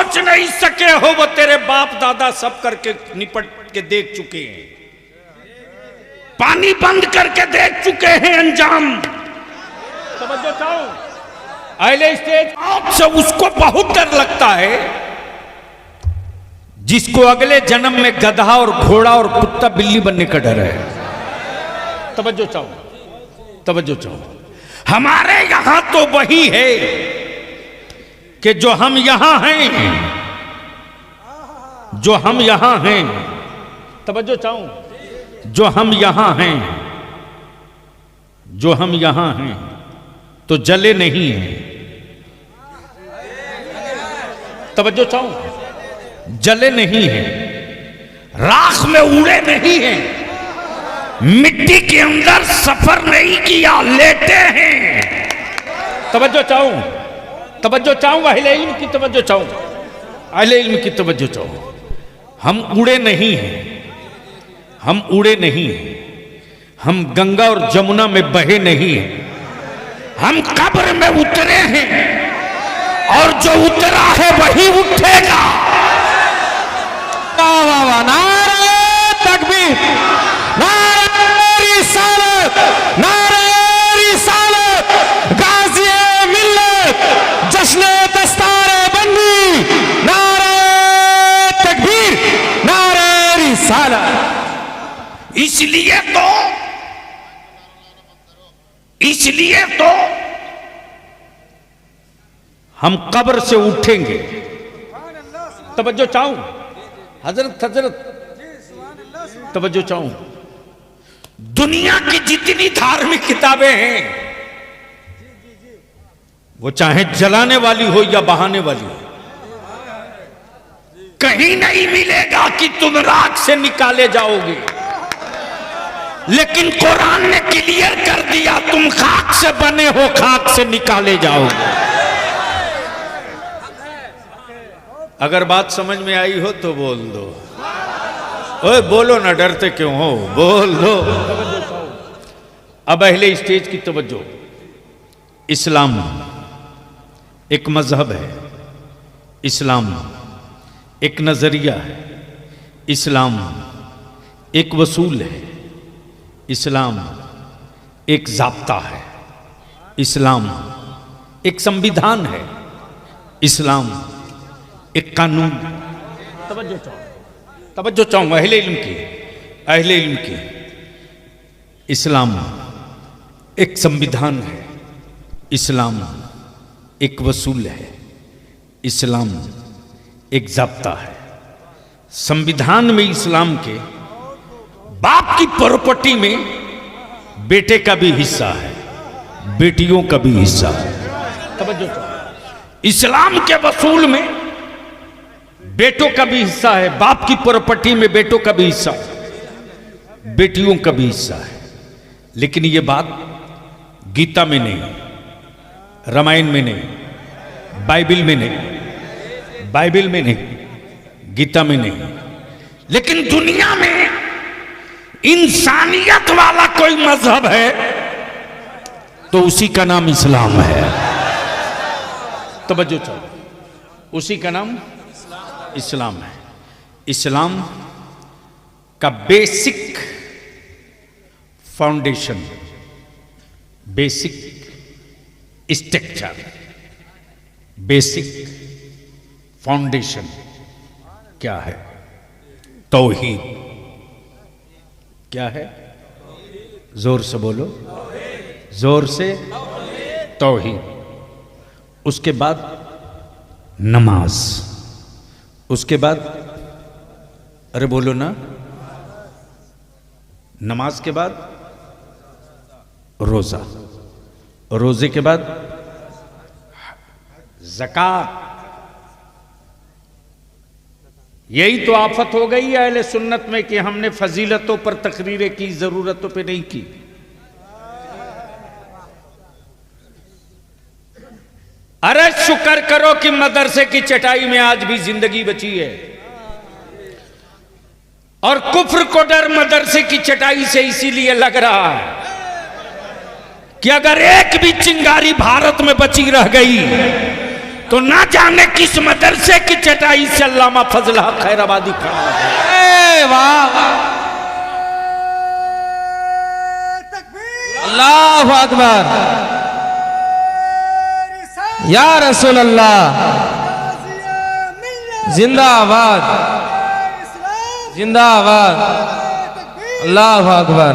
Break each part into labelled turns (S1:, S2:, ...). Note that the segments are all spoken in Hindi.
S1: सोच नहीं सके हो वो तेरे बाप दादा सब करके निपट के देख चुके हैं, पानी बंद करके देख चुके हैं अंजाम। समझो चाहूं अगले स्टेज आपसे उसको बहुत डर लगता है जिसको अगले जन्म में गधा और घोड़ा और कुत्ता बिल्ली बनने का डर है। तवज्जो चाहो, तवज्जो चाहो। हमारे यहां तो वही है कि जो हम यहां हैं, जो हम यहां हैं, तवज्जो चाहो, जो हम यहां हैं, जो हम यहां हैं तो जले नहीं हैं। तवज्जो चाहो, जले नहीं हैं, राख में उड़े नहीं हैं, मिट्टी के अंदर सफर नहीं किया, लेटे हैं। तवज्जो चाहूं, तवज्जो चाहूं, अहले इल्म की तवज्जो चाहूं, अहले इल्म की तवज्जो चाहूं। हम उड़े नहीं हैं, हम उड़े नहीं हैं, हम गंगा और जमुना में बहे नहीं हैं, हम कब्र में उतरे हैं और जो उतरा है वही उठेगा।
S2: नारे तकबीर, नारे रिसालत, नारे रिसालत, गाज़ी मिल्लत, जश्न दस्तारे बंदी, नारे तकबीर, नारे रिसालत।
S1: इसलिए तो हम कब्र से उठेंगे। तवज्जो चाहूं हजरत, तवज्जो चाहूं। दुनिया की जितनी धार्मिक किताबें हैं वो चाहे जलाने वाली हो या बहाने वाली हो, कहीं नहीं मिलेगा कि तुम राख से निकाले जाओगे। लेकिन कुरान ने क्लियर कर दिया तुम खाक से बने हो, खाक से निकाले जाओगे। अगर बात समझ में आई हो तो बोल दो। ओए बोलो ना, डरते क्यों हो, बोल दो। अब अहले स्टेज की तवज्जो। इस्लाम एक मजहब है, इस्लाम एक नजरिया है, इस्लाम एक वसूल है, इस्लाम एक ज़ाब्ता है, इस्लाम एक संविधान है, इस्लाम एक कानून। तवज्जो चाहो, तवज्जो चाहूं अहले इल्म की, अहले इल्म की। इस्लाम एक संविधान है, इस्लाम एक वसूल है, इस्लाम एक ज़ाब्ता है। संविधान में इस्लाम के बाप की प्रॉपर्टी में बेटे का भी हिस्सा है, बेटियों का भी हिस्सा है। तवज्जो चाहो। इस्लाम के वसूल में बेटों का भी हिस्सा है, बाप की प्रॉपर्टी में बेटों का भी हिस्सा है, बेटियों का भी हिस्सा है। लेकिन ये बात गीता में नहीं, रामायण में नहीं, बाइबल में नहीं, बाइबल में नहीं, गीता में नहीं। लेकिन दुनिया में इंसानियत वाला कोई मजहब है तो उसी का नाम इस्लाम है। तवज्जो चाहो, उसी का नाम इस्लाम है। इस्लाम का basic foundation, basic structure, basic foundation क्या है? तौहीद। क्या है? जोर से बोलो, जोर से। तौहीद। उसके बाद नमाज, उसके बाद अरे बोलो ना, नमाज के बाद रोजा, रोजे के बाद ज़कात। यही तो आफत हो गई है अहले सुन्नत में कि हमने फजीलतों पर तकरीरें की, जरूरतों पे नहीं की। अरे शुक्र करो कि मदरसे की चटाई में आज भी जिंदगी बची है। और कुफ्र को डर मदरसे की चटाई से इसीलिए लग रहा है कि अगर एक भी चिंगारी भारत में बची रह गई, तो ना जाने किस मदरसे की चटाई से अल्लामा फजल हक खैराबादी खड़ा है।
S2: वाह, अल्लाहु अकबर, या रसूल अल्लाह, जिंदाबाद जिंदाबाद, अल्लाहु अकबर,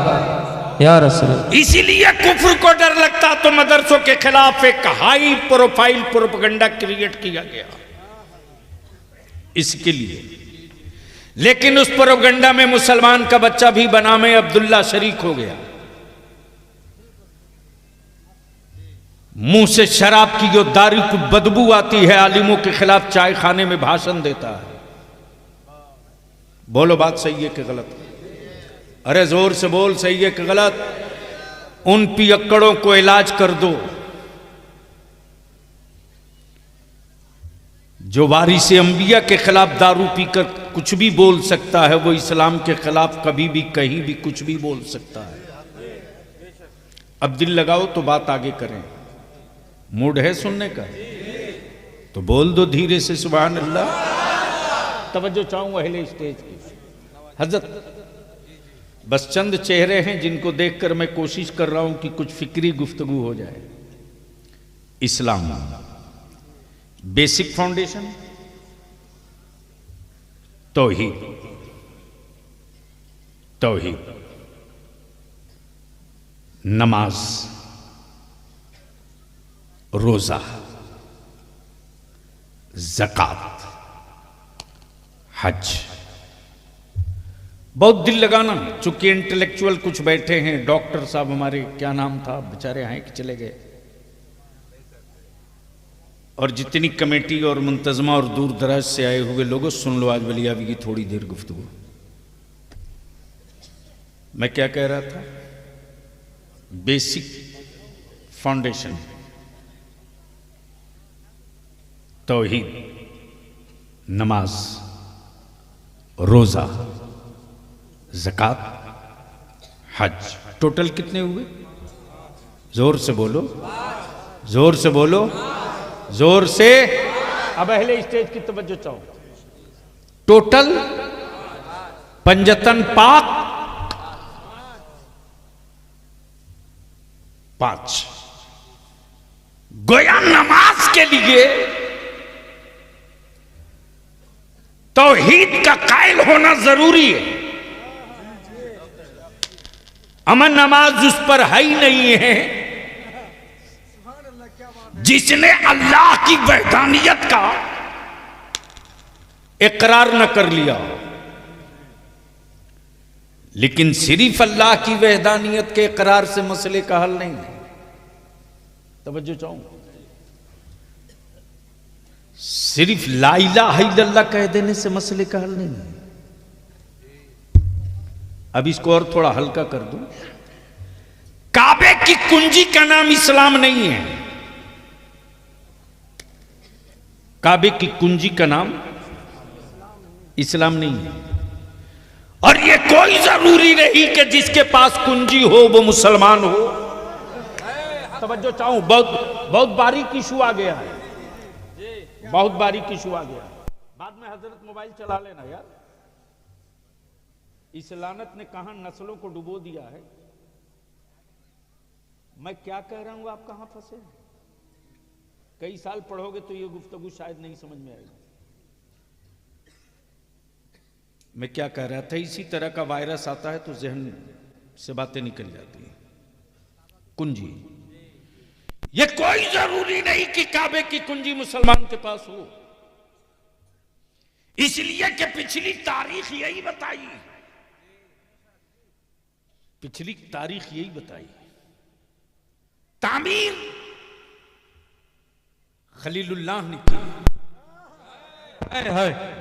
S2: या रसूल।
S1: इसीलिए कुफ्र को डर लगता तो मदरसों के खिलाफ एक हाई प्रोफाइल प्रोपेगेंडा क्रिएट किया गया इसके लिए। लेकिन उस प्रोपेगेंडा में मुसलमान का बच्चा भी बनामे अब्दुल्ला शरीक हो गया। मुंह से शराब की जो दारू की बदबू आती है, आलिमों के खिलाफ चाय खाने में भाषण देता है। बोलो बात सही है कि गलत? अरे जोर से बोल, सही है कि गलत? उन पियक्कड़ों को इलाज कर दो जो वारिस अंबिया के खिलाफ दारू पीकर कुछ भी बोल सकता है, वो इस्लाम के खिलाफ कभी भी कहीं भी कुछ भी बोल सकता है। अब दिल लगाओ तो बात आगे करें। मूड है सुनने का तो बोल दो धीरे से सुभान अल्लाह। तवज्जो चाहूंगा अहले स्टेज की। हजरत बस चंद चेहरे हैं जिनको देखकर मैं कोशिश कर रहा हूं कि कुछ फिक्री गुफ्तगू हो जाए। इस्लाम बेसिक फाउंडेशन तौहीद, तौहीद, नमाज, रोजा, ज़कात, हज। बहुत दिल लगाना, चूंकि इंटेलेक्चुअल कुछ बैठे हैं। डॉक्टर साहब हमारे, क्या नाम था, बेचारे हैं कि चले गए, और जितनी कमेटी और मुंतजमा और दूर दराज से आए हुए लोगों, सुन लो आज वलियावी की थोड़ी देर गुफ्तगू। मैं क्या कह रहा था? बेसिक फाउंडेशन तौहीद, नमाज, रोजा, ज़कात, हज। टोटल कितने हुए? जोर से बोलो, जोर से बोलो, जोर से। अब अहले स्टेज की तवज्जो चाहो। टोटल पंजतन पाक 5। गोया नमाज के लिए तौहीद का कायल होना जरूरी है। अमन नमाज उस पर है ही नहीं है जिसने अल्लाह की वहदानियत का इकरार न कर लिया। लेकिन सिर्फ अल्लाह की वहदानियत के इकरार से मसले का हल नहीं है। तवज्जो चाहूंगा। सिर्फ ला इलाहा इल्लल्लाह कह देने से मसले का हल नहीं है। अब इसको और थोड़ा हल्का कर दूं। काबे की कुंजी का नाम इस्लाम नहीं है। काबे की कुंजी का नाम इस्लाम नहीं है। और ये कोई जरूरी नहीं कि जिसके पास कुंजी हो वो मुसलमान हो। तवज्जो चाहूं, बहुत बारीक इशू आ गया है, बहुत बारीक इशू आ गया। बाद में हजरत मोबाइल चला लेना यार। इस लानत ने कहां नस्लों को डुबो दिया है। मैं क्या कह रहा हूं, आप कहां फंसे? कई साल पढ़ोगे तो ये गुफ्तगू शायद नहीं समझ में आएगी। मैं क्या कह रहा था? इसी तरह का वायरस आता है तो जहन से बातें निकल जाती हैं। कुंजी, ये कोई जरूरी नहीं कि काबे की कुंजी मुसलमान के पास हो। इसलिए कि पिछली तारीख यही बताई, पिछली तारीख यही बताई। तामीर खलीलुल्लाह ने की।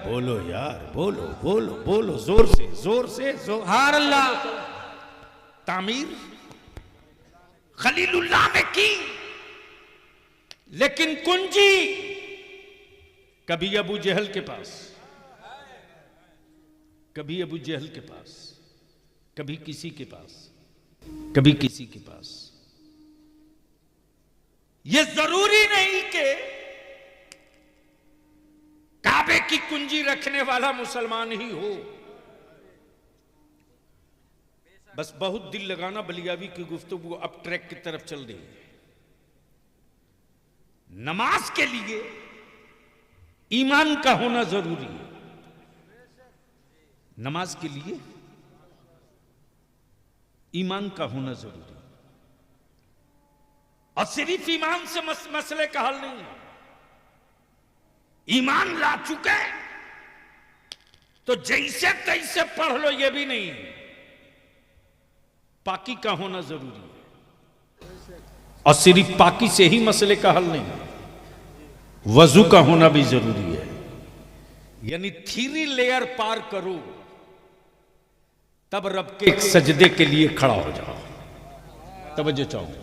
S1: बोलो यार, बोलो बोलो बोलो, जोर से जोर से,
S2: सुभान अल्लाह।
S1: तामीर खलीलुल्लाह ने की, लेकिन कुंजी कभी अबू जहल के पास, कभी अबू जहल के पास, कभी किसी के पास, कभी किसी के पास। यह जरूरी नहीं कि काबे की कुंजी रखने वाला मुसलमान ही हो। बस बहुत दिल लगाना, बलियावी की गुफ्तगू अब ट्रैक की तरफ चल रही है। नमाज के लिए ईमान का होना जरूरी है। नमाज के लिए ईमान का होना जरूरी है। और सिर्फ ईमान से मसले का हल नहीं है। ईमान ला चुके तो जैसे तैसे पढ़ लो, यह भी नहीं। पाकी का होना जरूरी है। और सिर्फ पाकी से ही मसले का हल नहीं, वजू का होना भी जरूरी है। यानी 3 लेयर पार करो, तब रब के सजदे के लिए खड़ा हो जाओ। तवज्जो चाहो,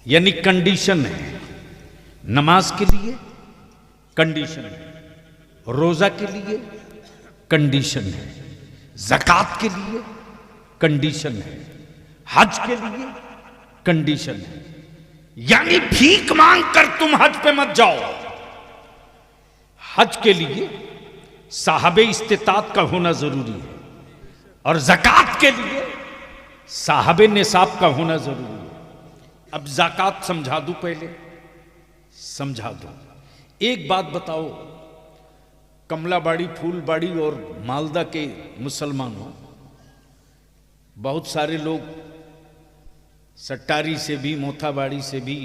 S1: यानी कंडीशन है। नमाज के लिए कंडीशन है, रोजा के लिए कंडीशन है, ज़कात के लिए कंडीशन है, हज के लिए कंडीशन है। यानी भीख मांग कर तुम हज पे मत जाओ। हज के लिए साहबे इस्तिताअत का होना जरूरी है, और ज़कात के लिए साहबे निसाब का होना जरूरी है। अब ज़कात समझा दूं, पहले समझा दो। एक बात बताओ, कमलाबाड़ी, फूलबाड़ी और मालदा के मुसलमानों, बहुत सारे लोग सट्टारी से भी, मोथाबाड़ी से भी,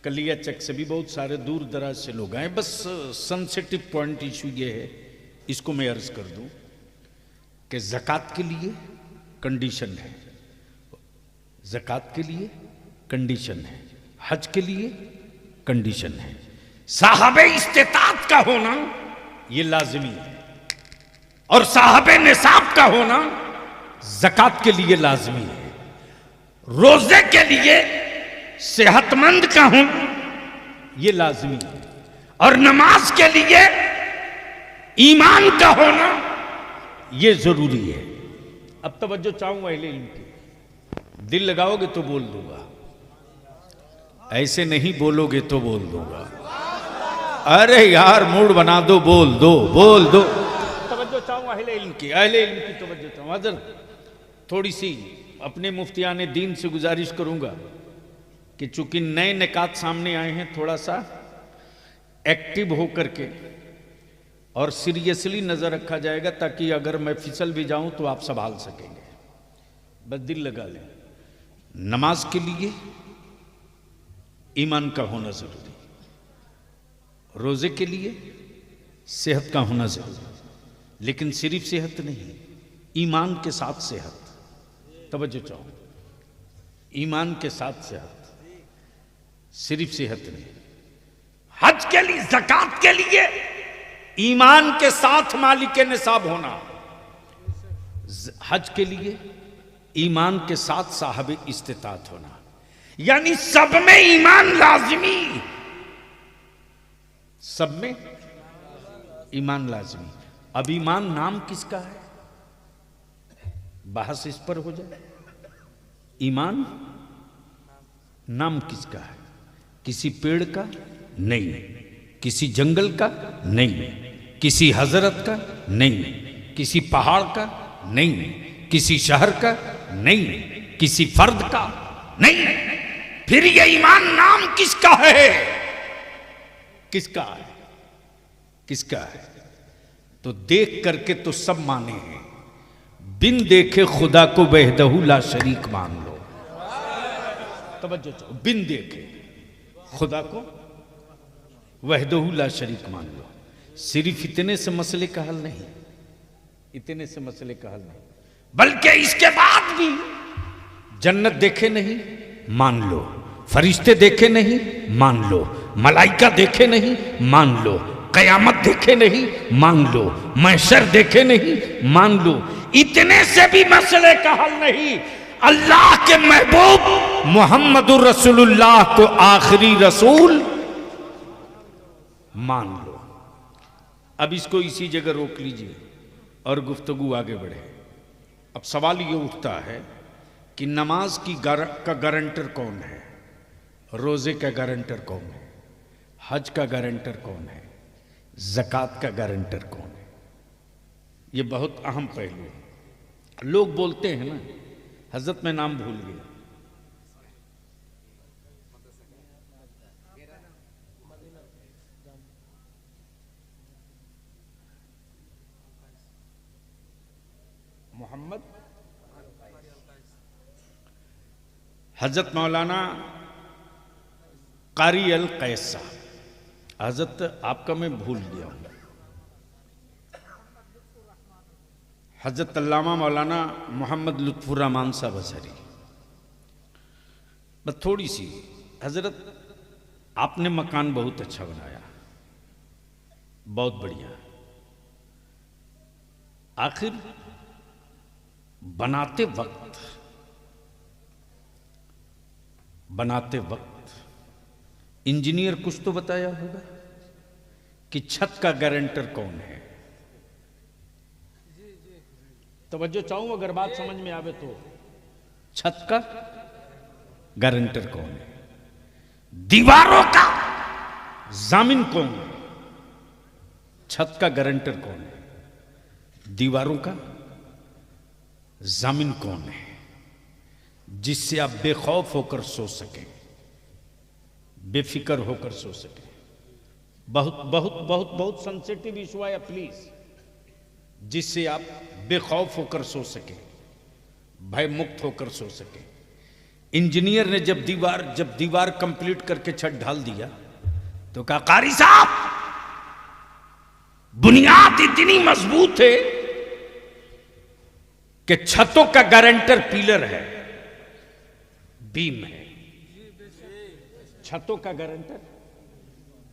S1: कलियाचक से भी, बहुत सारे दूर दराज से लोग आए। बस सेंसिटिव पॉइंट इशू ये है, इसको मैं अर्ज कर दूं कि ज़कात के लिए कंडीशन है, ज़कात के लिए कंडीशन है, हज के लिए कंडीशन है, साहबे इस्तिताअत का होना ये लाजिमी है, और साहबे निसाब का होना ज़कात के लिए लाजिमी है। रोजे के लिए सेहतमंद का होना ये लाजिमी है, और नमाज के लिए ईमान का होना ये जरूरी है। अब तवज्जो चाहूंगा अहले इल्म की, दिल लगाओगे तो बोल दूंगा, ऐसे नहीं बोलोगे तो बोल दूंगा। अरे यार मूड बना दो, बोल दो, बोल दो। तवज्जो चाहूंगा अहले इल्म की, अहले इल्म की तवज्जो चाहूं। हज़रत थोड़ी सी अपने मुफ्तियाने दीन से गुजारिश करूंगा कि चूंकि नए निकात सामने आए हैं, थोड़ा सा एक्टिव होकर के और सीरियसली नजर रखा जाएगा, ताकि अगर मैं फिसल भी जाऊं तो आप संभाल सकेंगे। बस दिल लगा लें। नमाज के लिए ईमान का होना जरूरी, रोजे के लिए सेहत का होना जरूरी, लेकिन सिर्फ सेहत नहीं, ईमान के साथ सेहत। तवज्जो चाहो, ईमान के साथ सेहत, सिर्फ सेहत नहीं। हज के लिए, ज़कात के लिए ईमान के साथ मालिक निसाब होना, हज के लिए ईमान के साथ साहबे इस्तिताअत होना, यानी सब में ईमान लाजिमी, सब में ईमान लाजिमी। अब ईमान नाम किसका है, बहस इस पर हो जाए। ईमान नाम किसका है? किसी पेड़ का नहीं, किसी जंगल का नहीं, किसी हजरत का नहीं, किसी पहाड़ का नहीं, किसी शहर का नहीं, किसी फर्द का नहीं। फिर ये ईमान नाम किसका है? किसका है? किसका है? तो देख करके तो सब माने हैं, बिन देखे खुदा को वहदहू ला शरीक मान लो। तवज्जो चाहो, बिन देखे खुदा को वहदहू ला शरीक मान लो। सिर्फ इतने से मसले का हल नहीं, इतने से मसले का हल नहीं, बल्कि इसके बाद भी जन्नत देखे नहीं मान लो, फरिश्ते देखे नहीं मान लो, मलाइका देखे नहीं मान लो, कयामत देखे नहीं मान लो, महशर देखे नहीं मान लो। इतने से भी मसले का हल नहीं, अल्लाह के महबूब मुहम्मदुर रसूलुल्लाह को आखिरी रसूल मान लो। अब इसको इसी जगह रोक लीजिए और गुफ्तगू आगे बढ़े। अब सवाल ये उठता है कि नमाज की का गारंटर कौन है, रोजे का गारंटर कौन है, हज का गारंटर कौन है, ज़कात का गारंटर कौन है? ये बहुत अहम पहलू है। लोग बोलते हैं ना, हजरत मैं नाम भूल गया, मोहम्मद, हजरत मौलाना कारी अल कैसा, हजरत आपका मैं भूल गया हूं, हजरत अल्लामा मौलाना मोहम्मद लुत्फुर रहमान साहब अजहरी। बस थोड़ी सी, हजरत आपने मकान बहुत अच्छा बनाया, बहुत बढ़िया। आखिर बनाते वक्त इंजीनियर कुछ तो बताया होगा कि छत का गारंटर कौन है। तवज्जो चाहूं, अगर बात समझ में आवे तो, छत का गारंटर कौन है? दीवारों का जामिन कौन है? छत का गारंटर कौन है? दीवारों का जामिन कौन है? जिससे आप बेखौफ होकर सो सकें, बेफिक्र होकर सो सकें। बहुत बहुत बहुत बहुत सेंसिटिव इशू है प्लीज, जिससे आप बेखौफ होकर सो सकें, भय मुक्त होकर सो सकें। इंजीनियर ने जब दीवार कंप्लीट करके छत ढाल दिया तो कहा, कारी साहब बुनियाद इतनी मजबूत है कि छतों का गारंटर पिलर है, बीम है। छतों का गारंटर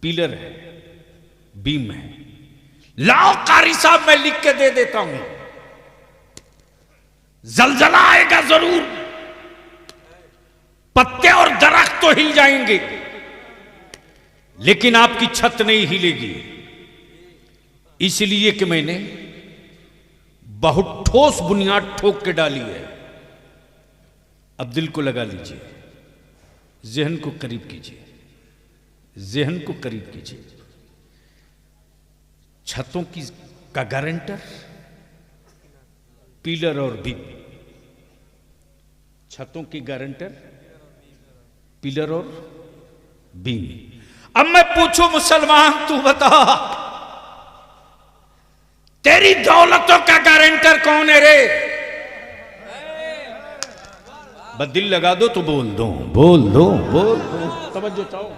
S1: पिलर है, बीम है। लाओ कारी साहब, मैं लिख के दे देता हूं, जलजला आएगा जरूर, पत्ते और दरख्त तो हिल जाएंगे, लेकिन आपकी छत नहीं हिलेगी। इसलिए कि मैंने बहुत ठोस बुनियाद ठोक के डाली है। अब दिल को लगा लीजिए, जहन को करीब कीजिए, जहन को करीब कीजिए। छतों की का गारंटर पिलर और बीम, छतों की गारंटर पिलर और बीम। अब मैं पूछूं मुसलमान, तू बता, तेरी दौलतों का गारंटर कौन है रे? बस दिल लगा दो तो बोल दो, बोल दो, बोल दो। तवज्जो चाहो,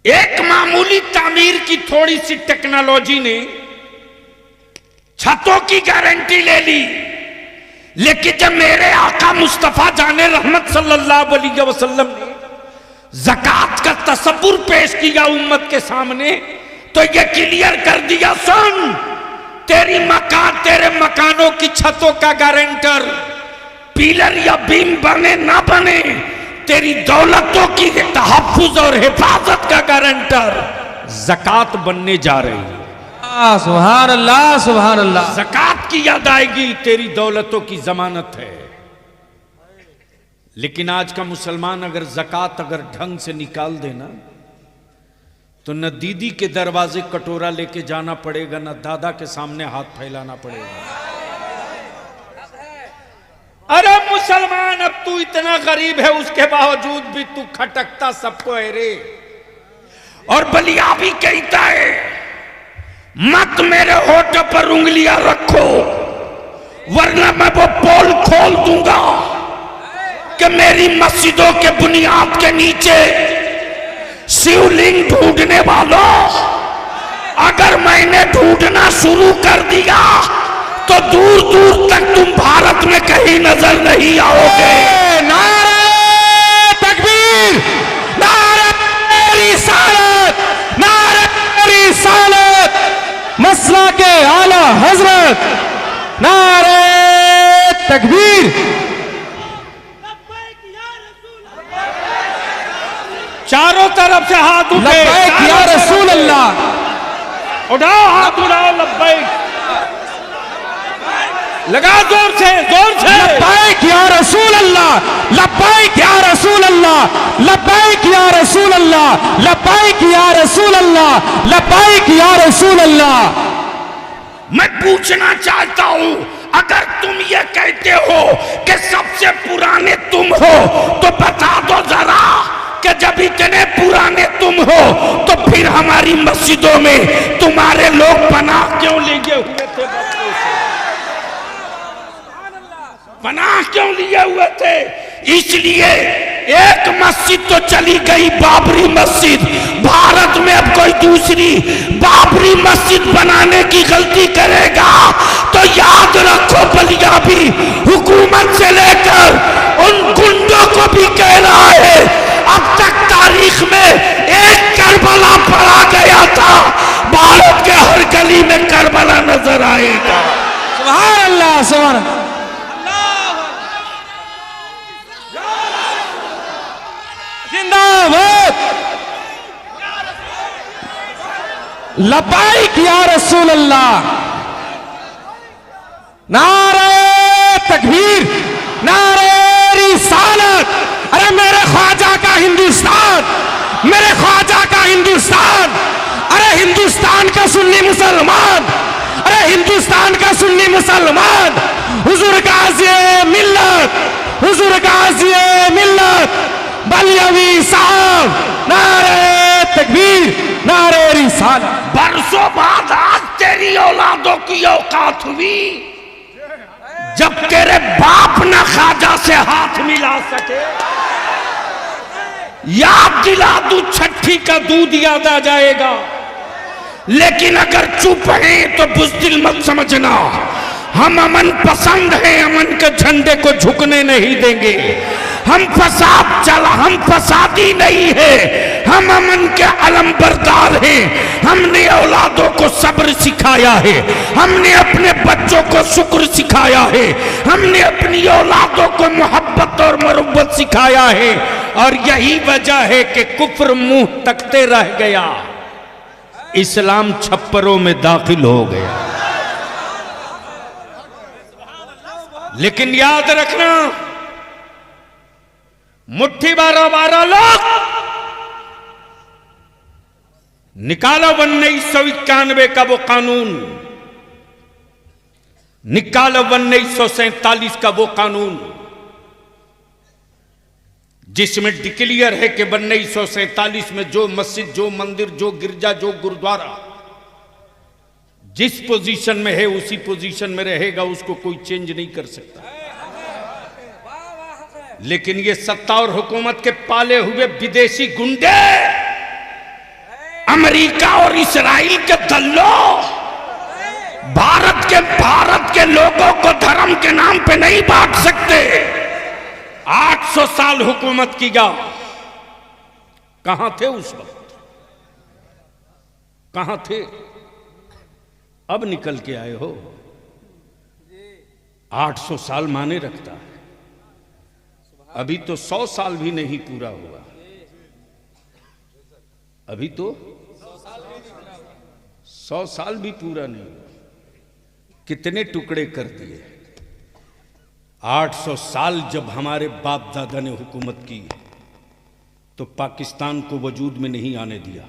S1: एक मामूली तामीर की थोड़ी सी टेक्नोलॉजी ने छतों की गारंटी ले ली, लेकिन जब मेरे आका मुस्तफा जाने रहमत सल्लल्लाहु अलैहि वसल्लम ने ज़कात का तसव्वुर पेश किया उम्मत के सामने, तो ये क्लियर कर दिया, सुन, तेरे मकानों की छतों का गारंटर पिलर या बीम बने ना बने, तेरी दौलतों की तहफ्फुज और हिफाजत का गारंटर ज़कात बनने जा रही है।
S2: सुभान अल्लाह, सुभान अल्लाह।
S1: ज़कात की अदायगी तेरी दौलतों की जमानत है। लेकिन आज का मुसलमान अगर ज़कात अगर ढंग से निकाल देना, तो न दीदी के दरवाजे कटोरा लेके जाना पड़ेगा, न दादा के सामने हाथ फैलाना पड़ेगा। अरे मुसलमान, अब तू इतना गरीब है, उसके बावजूद भी तू खटकता सबको है रे। और बलिया भी कहता है, मत मेरे होठ पर उंगलियां रखो, वरना मैं वो पोल खोल दूंगा कि मेरी मस्जिदों के बुनियाद के नीचे शिवलिंग ढूंढने वालों, अगर मैंने ढूंढना शुरू कर दिया तो दूर दूर तक तुम भारत में कहीं नजर नहीं आओगे।
S2: नारे तकबीर, नारे रिसालत, नारे रिसालत, मसला के आला हजरत, नारे तकबीर।
S1: चारों तरफ से हाथ उठे,
S2: लब्बैक या रसूल अल्लाह,
S1: उठाओ हाथ, उठाओ, लब्बैक लगा, जोर से, जोर से।
S2: लब्बैक या रसूल अल्लाह, लब्बैक या रसूल अल्लाह, लब्बैक या रसूल अल्लाह, लब्बैक या रसूल अल्लाह। रसूल अल्लाह।
S1: मैं पूछना चाहता हूं, अगर तुम ये कहते हो कि सबसे पुराने तुम हो तो बता दो जरा कि जब इतने पुराने तुम हो तो फिर हमारी मस्जिदों में तुम्हारे लोग पनाह क्यों लिए हुए थे? बच्चों से पनाह क्यों लिए हुए थे? इसलिए एक मस्जिद तो चली गई, बाबरी मस्जिद। भारत में अब कोई दूसरी बाबरी मस्जिद बनाने की गलती करेगा तो याद रखो, बलिया भी हुकूमत से लेकर उन गुंडों को भी कह रहा है, अब तक तारीख में एक करबला पड़ा गया था, भारत के हर गली में करबला नजर आएगा।
S2: सुभान अल्लाह, सुभान अल्लाह। जिंदाबाद, लब्बाइक या रसूल अल्लाह। नारे तकबीर, नारे रिसालत। अरे मेरे ख्वाजा का हिंदुस्तान, मेरे ख्वाजा का हिंदुस्तान। अरे हिंदुस्तान का सुन्नी मुसलमान, अरे हिंदुस्तान का सुन्नी मुसलमान। हुजूर गाज़ी मिल्लत, हुजूर गाज़ी मिल्लत बलियावी साहब, नारे तकबीर, नारे रिसालत।
S1: बरसों बाद आज तेरी औलादों की औकात हुई जब तेरे बाप न ख्वाजा से हाथ मिला सके। याद दिला दू, छठी का दूध याद आ जाएगा। लेकिन अगर चुप है तो बुज़दिल मत समझना, हम अमन पसंद हैं, अमन के झंडे को झुकने नहीं देंगे। हम फसादी नहीं है, हम अमन के अलमबरदार हैं। हमने औलादों को सब्र सिखाया है, हमने अपने बच्चों को शुक्र सिखाया है, हमने अपनी औलादों को मोहब्बत और मरुब्बत सिखाया है। और यही वजह है कि कुफ्र मुंह तकते रह गया, इस्लाम छप्परों में दाखिल हो गया। लेकिन याद रखना, मुट्ठी 12 लोग निकालो 1991 का वो कानून, निकालो 1947 का वो कानून जिसमें डिक्लेयर है कि 1947 में जो मस्जिद, जो मंदिर, जो गिरजा, जो गुरुद्वारा जिस पोजीशन में है उसी पोजीशन में रहेगा, उसको कोई चेंज नहीं कर सकता। लेकिन ये सत्ता और हुकूमत के पाले हुए विदेशी गुंडे, अमेरिका और इस्राइल के दल्लों, भारत के लोगों को धर्म के नाम पे नहीं बांट सकते। 800 साल हुकूमत किया, कहां थे उस वक्त? कहां थे? अब निकल के आए हो। 800 साल माने रखता है, अभी तो 100 साल भी नहीं पूरा हुआ। अभी तो 100 साल भी पूरा नहीं हुआ, कितने टुकड़े कर दिए। 800 साल जब हमारे बाप दादा ने हुकूमत की तो पाकिस्तान को वजूद में नहीं आने दिया,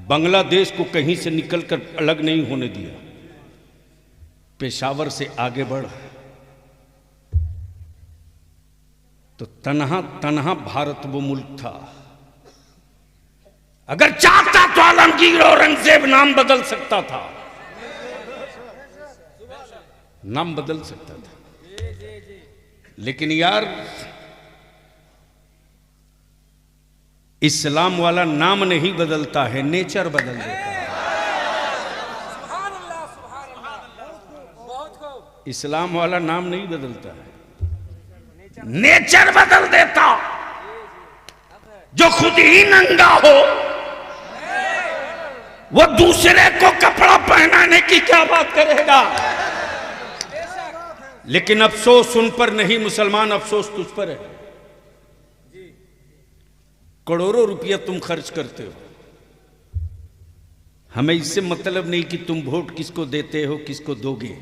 S1: बांग्लादेश को कहीं से निकलकर अलग नहीं होने दिया। पेशावर से आगे बढ़ तो तन्हा तन्हा भारत वो मुल्क था। अगर चाहता तो आलमगीर औरंगजेब नाम बदल सकता था, नाम बदल सकता था। लेकिन यार, इस्लाम वाला नाम नहीं बदलता है, नेचर बदल देता है। इस्लाम वाला नाम नहीं बदलता है, नेचर बदल देता। जो खुद ही नंगा हो वो दूसरे को कपड़ा पहनाने की क्या बात करेगा। लेकिन अफसोस उन पर नहीं मुसलमान, अफसोस तुझ पर है। करोड़ों रुपया तुम खर्च करते हो, हमें इससे मतलब नहीं कि तुम वोट किसको देते हो, किसको दोगे।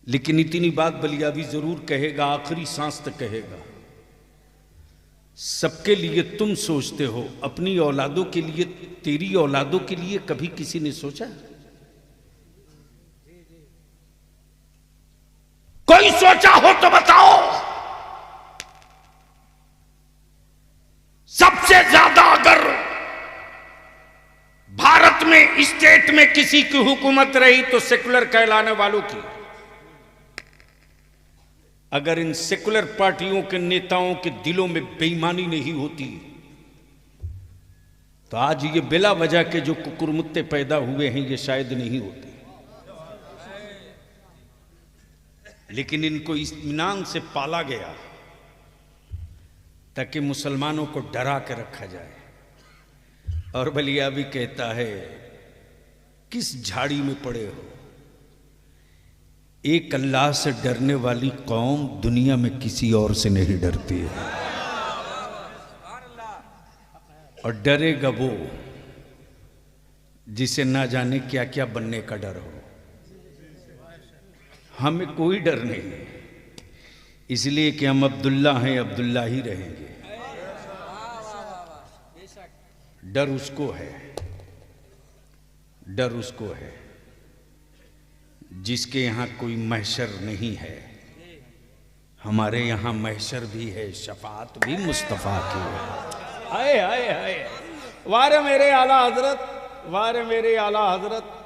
S1: लेकिन इतनी बात बलियावी जरूर कहेगा, आखिरी सांस तक कहेगा, सबके लिए तुम सोचते हो, अपनी औलादों के लिए, तेरी औलादों के लिए कभी किसी ने सोचा? कोई सोचा हो तो बताओ। सबसे ज्यादा अगर भारत में स्टेट में किसी की हुकूमत रही तो सेकुलर कहलाने वालों की। अगर इन सेकुलर पार्टियों के नेताओं के दिलों में बेईमानी नहीं होती तो आज ये बिला वजह के जो कुकुरमुत्ते पैदा हुए हैं ये शायद नहीं होते। लेकिन इनको इत्मीनान से पाला गया ताकि मुसलमानों को डरा के रखा जाए। और बलिया भी कहता है, किस झाड़ी में पड़े हो, एक अल्लाह से डरने वाली कौम दुनिया में किसी और से नहीं डरती है। और डरेगा वो जिसे ना जाने क्या क्या बनने का डर हो। हमें कोई डर नहीं है, इसलिए कि हम अब्दुल्ला हैं, अब्दुल्ला ही रहेंगे। डर उसको है, डर उसको है जिसके यहां कोई महशर नहीं है। हमारे यहां महशर भी है, शफाअत भी मुस्तफा की है। हाय हाय हाय, वारे मेरे आला हजरत, वारे मेरे आला हजरत।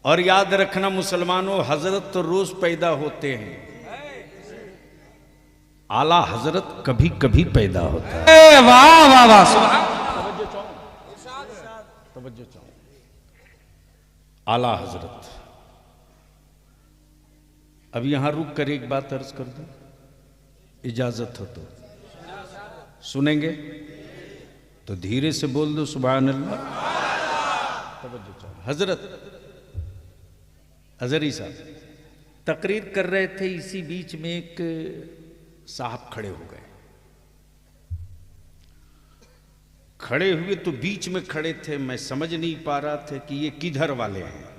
S1: और याद रखना मुसलमानों, हजरत तो रोज पैदा होते हैं, आला हजरत कभी कभी पैदा होता है।
S2: वाह वाह वाह,
S1: तवज्जो चाहूं। आला हजरत। अब यहां रुक कर एक बात अर्ज कर दूं, इजाजत हो तो सुनेंगे? तो धीरे से बोल दो सुभान अल्लाह। तवज्जो चाहूं। हजरत अजहरी साहब तकरीर कर रहे थे, इसी बीच में एक साहब खड़े हो गए। खड़े हुए तो बीच में खड़े थे, मैं समझ नहीं पा रहा था कि ये किधर वाले हैं।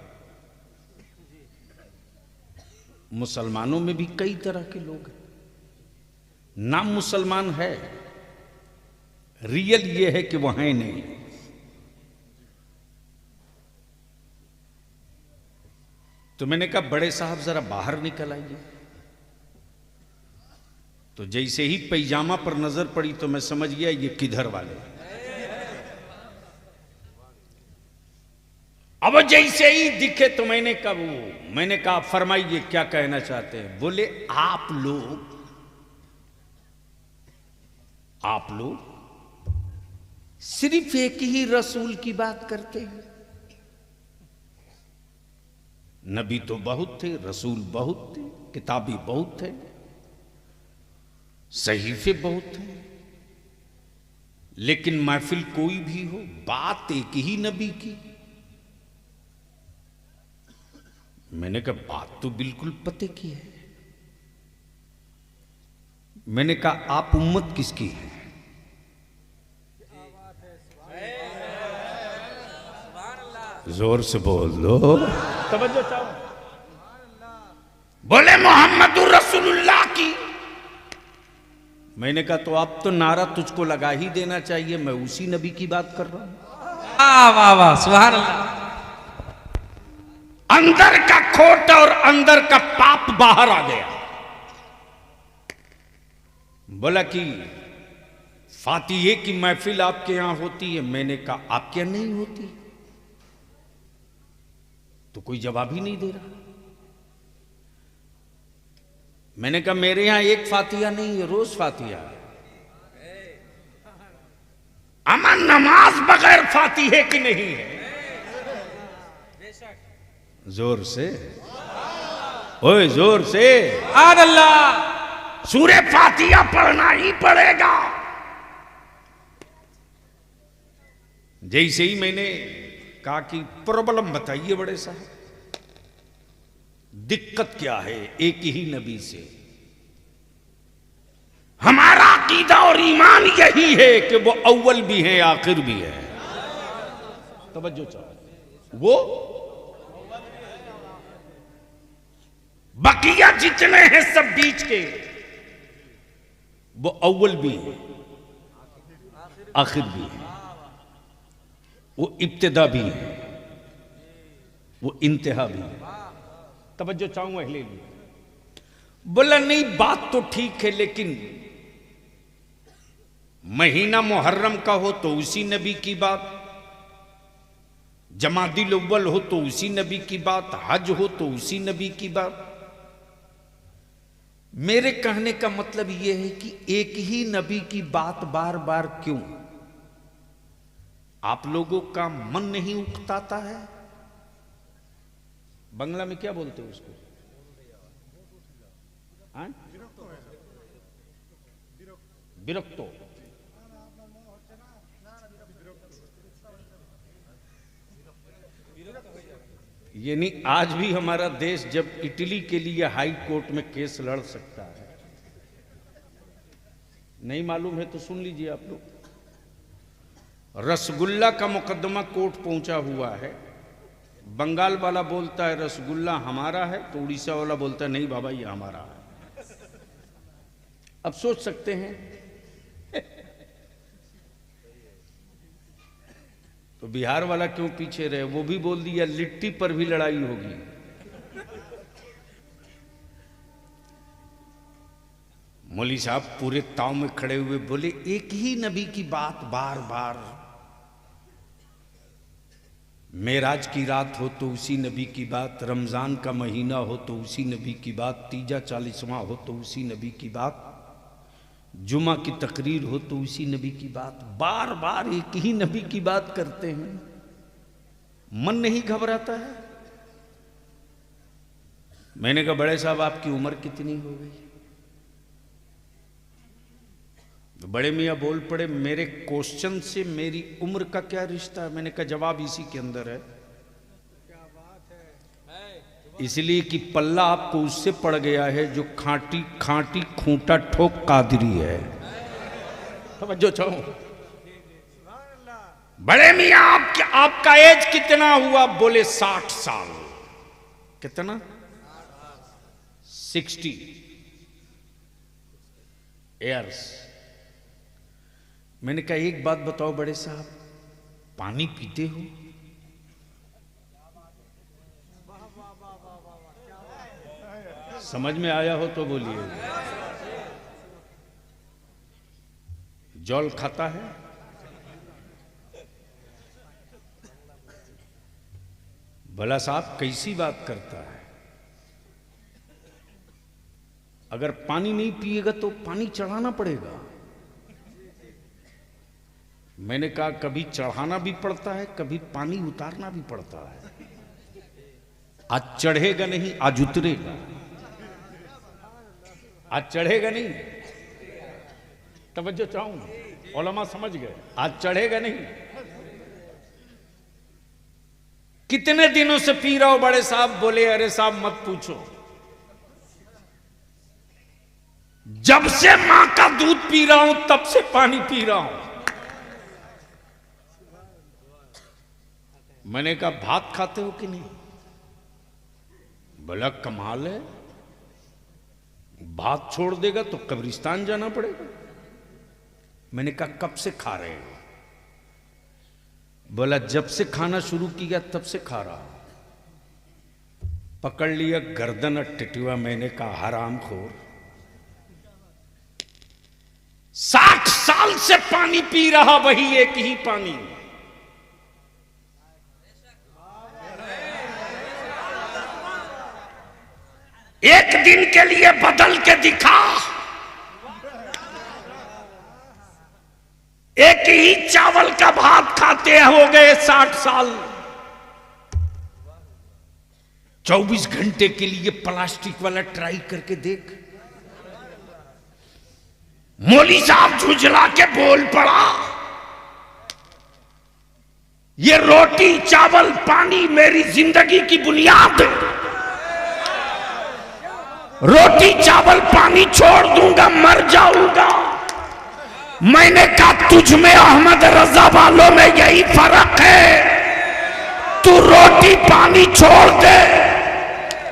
S1: मुसलमानों में भी कई तरह के लोग हैं, नाम मुसलमान है, रियल ये है कि वह है नहीं। तो मैंने कहा बड़े साहब जरा बाहर निकल आइए। तो जैसे ही पैजामा पर नजर पड़ी तो मैं समझ गया ये किधर वाले। अब जैसे ही दिखे तो मैंने कहा फरमाइए क्या कहना चाहते हैं। बोले आप लोग सिर्फ एक ही रसूल की बात करते हैं। नबी तो बहुत थे, रसूल बहुत थे, किताबी बहुत थे, सहीफे बहुत थे, लेकिन महफिल कोई भी हो, बात एक ही नबी की। मैंने कहा बात तो बिल्कुल पते की है। मैंने कहा आप उम्मत किसकी है? जोर से बोल दो, तवज्जो चाहो। बोले मोहम्मद रसूलुल्लाह की। मैंने कहा तो अब तो नारा तुझको लगा ही देना चाहिए, मैं उसी नबी की बात कर रहा हूं।
S2: वाह वाह सुभान अल्लाह।
S1: अंदर का खोट और अंदर का पाप बाहर आ गया। बोला कि फातिहे की महफिल आपके यहां होती है। मैंने कहा आपके यहां नहीं होती। तो कोई जवाब ही नहीं दे रहा। मैंने कहा मेरे यहां एक फातिहा नहीं है, रोज फातिहा है। अमन नमाज बगैर फातिहे की नहीं है। जोर से, ओए जोर से
S2: सुभान अल्लाह।
S1: सूरे फातिहा पढ़ना ही पड़ेगा। जैसे ही मैंने कहा कि प्रॉब्लम बताइए बड़े साहब, दिक्कत क्या है एक ही नबी से? हमारा अकीदा और ईमान यही है कि वो अव्वल भी है आखिर भी है। तवज्जो चाहो। वो बकिया जितने हैं सब बीच के। वो अव्वल भी है, आखिर भी है, वो इब्तिदा भी है, वो इंतहा भी है। तवज्जो चाहूंगा ले ली। बोला नहीं बात तो ठीक है, लेकिन महीना मुहर्रम का हो तो उसी नबी की बात, जमादिल अव्वल हो तो उसी नबी की बात, हज हो तो उसी नबी की बात। मेरे कहने का मतलब यह है कि एक ही नबी की बात बार बार क्यों? आप लोगों का मन नहीं उकताता है? बंगला में क्या बोलते हो उसको? हाँ? विरक्तो। यानी आज भी हमारा देश जब इटली के लिए हाई कोर्ट में केस लड़ सकता है, नहीं मालूम है तो सुन लीजिए आप लोग। रसगुल्ला का मुकदमा कोर्ट पहुंचा हुआ है, बंगाल वाला बोलता है रसगुल्ला हमारा है, तो उड़ीसा वाला बोलता है नहीं बाबा ये हमारा है। अब सोच सकते हैं तो बिहार वाला क्यों पीछे रहे? वो भी बोल दिया लिट्टी पर भी लड़ाई होगी। मौली साहब पूरे ताव में खड़े हुए बोले एक ही नबी की बात बार बार, मेराज की रात हो तो उसी नबी की बात, रमजान का महीना हो तो उसी नबी की बात, तीजा 40वां हो तो उसी नबी की बात, जुमा की तकरीर हो तो उसी नबी की बात, बार बार एक ही नबी की बात करते हैं। मन नहीं घबराता है? मैंने कहा बड़े साहब आपकी उम्र कितनी हो गई? तो बड़े मियाँ बोल पड़े मेरे क्वेश्चन से मेरी उम्र का क्या रिश्ता है? मैंने कहा जवाब इसी के अंदर है, इसलिए कि पल्ला आपको उससे पड़ गया है जो खांटी खांटी खूंटा ठोक कादरी है। समझो चाहो बड़े मियाँ आपका एज कितना हुआ? बोले 60 साल। कितना? 60 ईयर्स। मैंने कहा एक बात बताओ बड़े साहब, पानी पीते हो? समझ में आया हो तो बोलिए। जल खाता है? भला साहब कैसी बात करता है? अगर पानी नहीं पिएगा तो पानी चढ़ाना पड़ेगा। मैंने कहा कभी चढ़ाना भी पड़ता है, कभी पानी उतारना भी पड़ता है। आज चढ़ेगा नहीं, आज उतरेगा। आज चढ़ेगा नहीं, तवज्जो चाहूं, उलमा समझ गए, आज चढ़ेगा नहीं। कितने दिनों से पी रहा हो बड़े साहब? बोले अरे साहब मत पूछो, जब से मां का दूध पी रहा हूं तब से पानी पी रहा हूं। मैंने कहा भात खाते हो कि नहीं? बोला कमाल है, भात छोड़ देगा तो कब्रिस्तान जाना पड़ेगा। मैंने कहा कब से खा रहे हो? बोला जब से खाना शुरू किया तब से खा रहा। पकड़ लिया गर्दन और टिटुआ। मैंने कहा हरामखोर, 60 साल से पानी पी रहा, वही एक ही पानी। एक दिन के लिए बदल के दिखा। एक ही चावल का भात खाते हो गए 60 साल। 24 घंटे के लिए प्लास्टिक वाला ट्राई करके देख। मौली साहब झुंझला के बोल पड़ा, ये रोटी चावल पानी मेरी जिंदगी की बुनियाद है। रोटी चावल पानी छोड़ दूंगा, मर जाऊंगा। मैंने कहा तुझ में अहमद रजा वालों में यही फर्क है, तू रोटी पानी छोड़ दे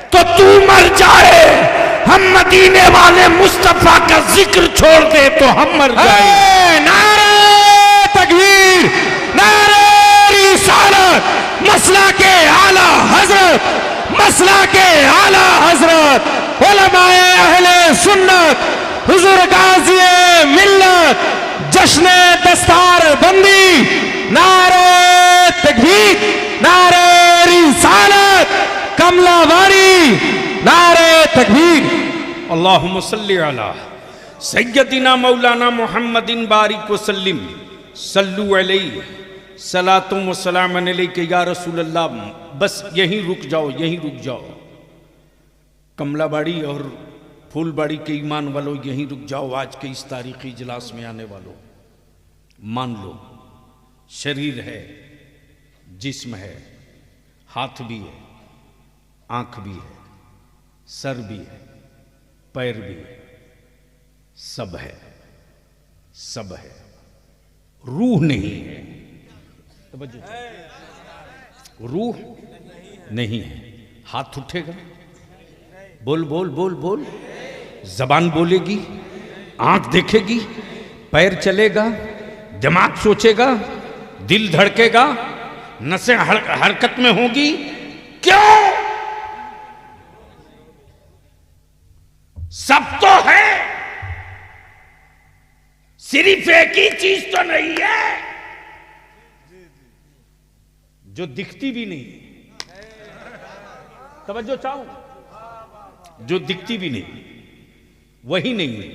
S1: तो तू मर जाए, हम मदीने वाले मुस्तफा का जिक्र छोड़ दे तो हम मर जाए।
S2: नारे तकबीर, नारे रिसालत, मसला के आला हजरत, मसला के आला हजरत, उलमाए अहले सुन्नत, हुजूर गाज़ी मिल्लत, जश्न दस्तार बंदी, नारे तकबीर, नारे रिसालत, कमला वारी, नारे तकबीर।
S1: अल्लाहुम्मा सल्ली अला सय्यदिना मौलाना मुहम्मदिन बारिक वसल्लिम सल्लु अलैहि सलातुम व सलामन अलैका या रसूल अल्लाह। बस यहीं रुक जाओ, यहीं रुक जाओ। कमलाबाड़ी और फूलबाड़ी के ईमान वालों, यहीं रुक जाओ। आज के इस तारीखी इजलास में आने वालों, मान लो शरीर है, जिस्म है, हाथ भी है, आंख भी है, सर भी है, पैर भी है, सब है, सब है, रूह नहीं है। रूह नहीं है। हाथ उठेगा, बोल बोल बोल बोल, जबान बोलेगी, आंख देखेगी, पैर चलेगा, दिमाग सोचेगा, दिल धड़केगा, नसें हरकत में होगी। क्यों? सब तो है, सिर्फ एक ही चीज तो नहीं है जो दिखती भी नहीं। तवज्जो चाहो, जो दिखती भी नहीं, वही नहीं है।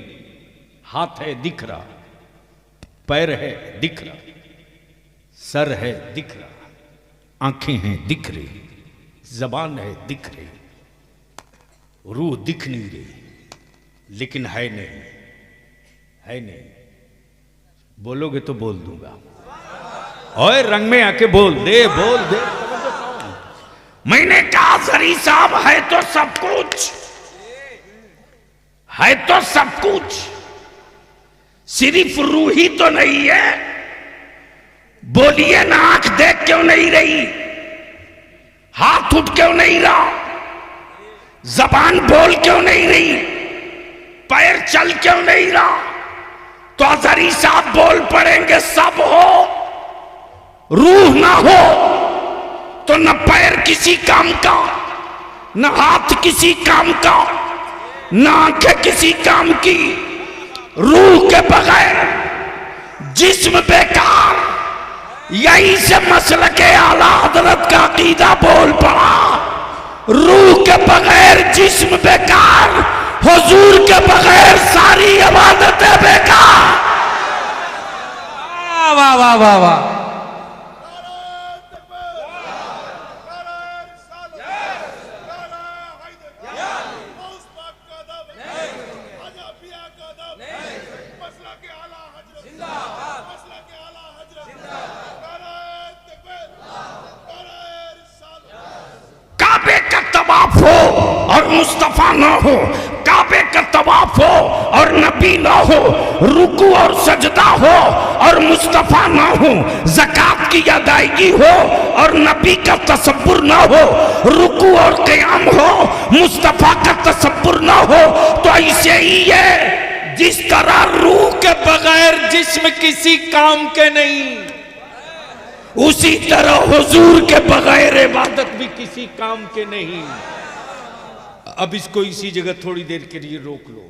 S1: हाथ है, दिख रहा, पैर है, दिख रहा, सर है, दिख रहा, आंखें हैं, दिख रही, जबान है, दिख रही, रूह दिख नहीं रही, लेकिन है नहीं, है नहीं। बोलोगे तो बोल दूंगा। और रंग में आके बोल दे, बोल दे। मैंने कहा जरी साहब है तो सब कुछ, है तो सब कुछ, सिर्फ रूह ही तो नहीं है। बोलिए ना, आंख देख क्यों नहीं रही, हाथ उठ क्यों नहीं रहा, जबान बोल क्यों नहीं रही, पैर चल क्यों नहीं रहा? तो अजहरी साहब बोल पड़ेंगे सब हो, रूह ना हो तो न पैर किसी काम का, न हाथ किसी काम का, न आंखें किसी काम की। रूह के बगैर जिस्म बेकार। यही से मसलके आला हजरत का अकीदा बोल पड़ा, रूह के बगैर जिस्म बेकार, हुजूर के बगैर सारी इबादतें बेकार।
S2: वाह वाह वाह वाह।
S1: काबे का तवाफ हो और मुस्तफा ना हो, काबे का तवाफ हो और नबी ना हो, रुकू और सजदा हो और मुस्तफा ना हो, ज़कात की अदायगी हो और नबी का तसव्वुर ना हो, रुकू और क़याम हो, मुस्तफा का तसव्वुर ना हो, तो ऐसे ही है जिस तरह रूह के बगैर जिस्म किसी काम के नहीं, उसी तरह हुजूर के बगैर इबादत भी किसी काम के नहीं। अब इसको इसी जगह थोड़ी देर के लिए रोक लो।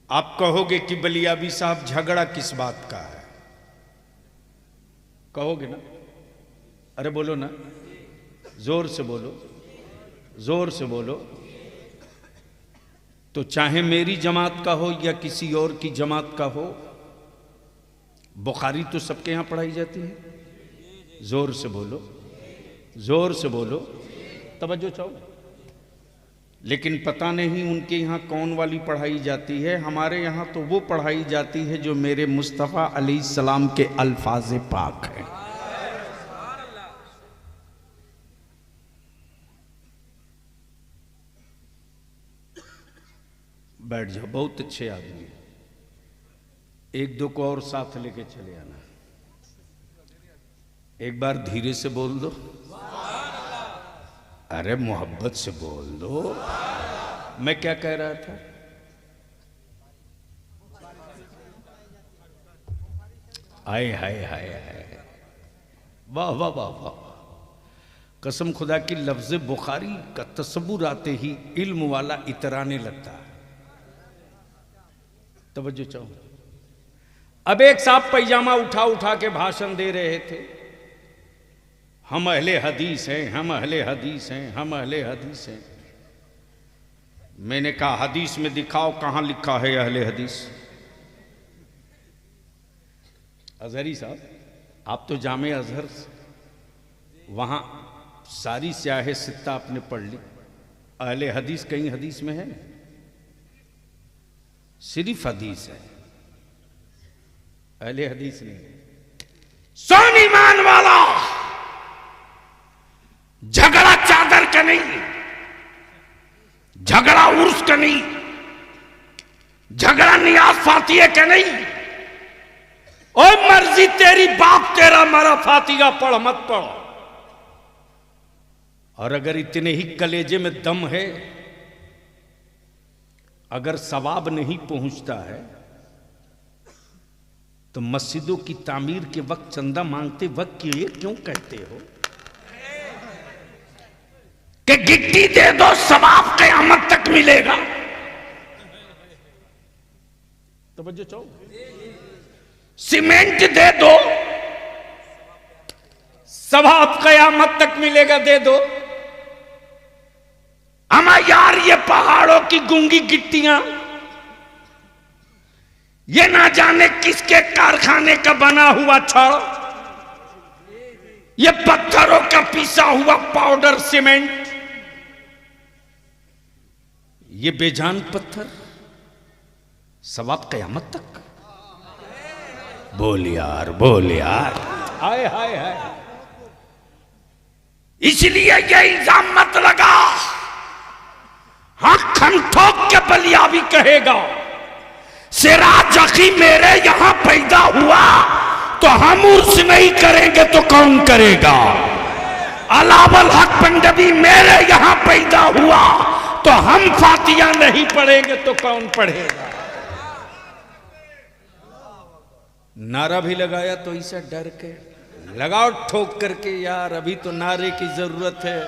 S1: आप कहोगे कि बलियाबी साहब झगड़ा किस बात का है, कहोगे ना? अरे बोलो ना, जोर से बोलो, जोर से बोलो। तो चाहे मेरी जमात का हो या किसी और की जमात का हो, बुखारी तो सबके यहां पढ़ाई जाती है। जोर से बोलो, जोर से बोलो, तवज्जो चाहो। लेकिन पता नहीं उनके यहाँ कौन वाली पढ़ाई जाती है। हमारे यहाँ तो वो पढ़ाई जाती है जो मेरे मुस्तफ़ा अलैहिस्सलाम के अल्फाज पाक हैं। बैठ जाओ, बहुत अच्छे आदमी हैं। एक दो को और साथ लेके चले आना। एक बार धीरे से बोल दो, अरे मोहब्बत से बोल दो, मैं क्या कह रहा था? हाय हाय हाय हाय, वाह वाह वाह वाह। कसम खुदा की, लफ्ज बुखारी का तसव्वुर आते ही इल्म वाला इतराने लगता है। तवज्जो चाहो। अब एक साहब पैजामा उठा उठा के भाषण दे रहे थे, हम अहले हदीस हैं, हम अहले हदीस हैं, हम अहले हदीस हैं। मैंने कहा हदीस में दिखाओ कहां लिखा है अहले हदीस। अजहरी साहब, आप तो जामे अजहर, वहां सारी स्याह सित्ता आपने पढ़ ली, अहले हदीस कहीं हदीस में है? सिर्फ हदीस है, अहले हदीस नहीं। सोन ईमान वाला, झगड़ा चादर का नहीं, झगड़ा उर्स का नहीं, झगड़ा नियाज फातिया का नहीं। ओ मर्जी तेरी, बाप तेरा मरा, फातिहा पढ़ मत पढ़। और अगर इतने ही कलेजे में दम है, अगर सवाब नहीं पहुंचता है तो मस्जिदों की तामीर के वक्त चंदा मांगते वक्त ये क्यों कहते हो कि गिट्टी दे दो सवाब क़यामत तक मिलेगा? तवज्जो चाहो। सीमेंट दे दो सवाब क़यामत तक मिलेगा, दे दो। अमा यार, ये पहाड़ों की गूंगी गिट्टियां, ये ना जाने किसके कारखाने का बना हुआ छड़, ये पत्थरों का पिसा हुआ पाउडर सीमेंट, ये बेजान पत्थर, सवाब क़यामत तक। बोल यार, बोल यार, हाय हाय हाय। इसलिए ये इल्जाम मत लगा, हाँ खम ठोक के बलियाबी कहेगा सिराज अखी मेरे यहां पैदा हुआ तो हम उर्स नहीं करेंगे तो कौन करेगा? अलावल हक पंजाबी मेरे यहां पैदा हुआ तो हम फातिहा नहीं पढ़ेंगे तो कौन पढ़ेगा? नारा भी लगाया तो इसे डर के लगाओ ठोक करके, यार अभी तो नारे की जरूरत है।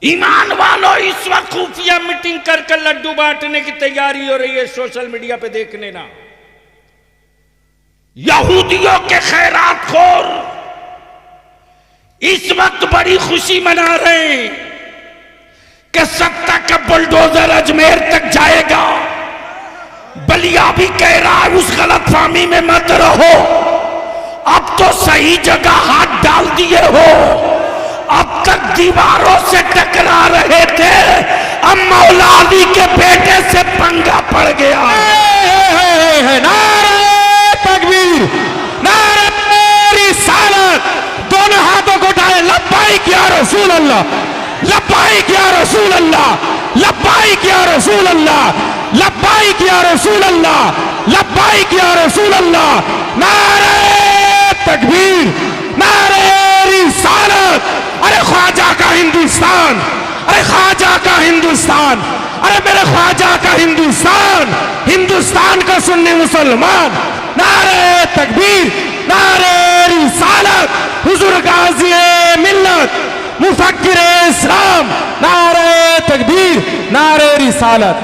S1: ईमान वालों, इस वक्त खुफिया मीटिंग कर लड्डू बांटने की तैयारी हो रही है, सोशल मीडिया पे देख लेना। यहूदियों के खैरात खोर इस वक्त बड़ी खुशी मना रहे हैं कि सत्ता का बुलडोजर अजमेर तक जाएगा। बलिया भी कह रहा है उस गलतफहमी में मत रहो, अब तो सही जगह हाथ डाल दिए हो। अब तक दीवारों से टकरा रहे थे, अब मौला अली के बेटे से पंगा पड़ गया।
S2: नारे तकबीर, नारे रिसालत, दोनों हाथों को उठाए, लब्बाइक या रसूल अल्लाह, लब्बाइक या रसूल अल्लाह, लब्बाइक या रसूल अल्लाह, लब्बाइक या रसूल अल्लाह, लब्बाइक या रसूल अल्लाह। नारे तकबीर, नारे रिसालत। अरे ख्वाजा का हिंदुस्तान, अरे ख्वाजा का हिंदुस्तान, अरे मेरे ख्वाजा का हिंदुस्तान, हिंदुस्तान का सुन्नी मुसलमान। नारे तकबीर, नारे रिसालत, हुजूर गाज़ी मिल्लत, मुफक्किर इस्लाम। नारे तकबीर, नारे रिसालत।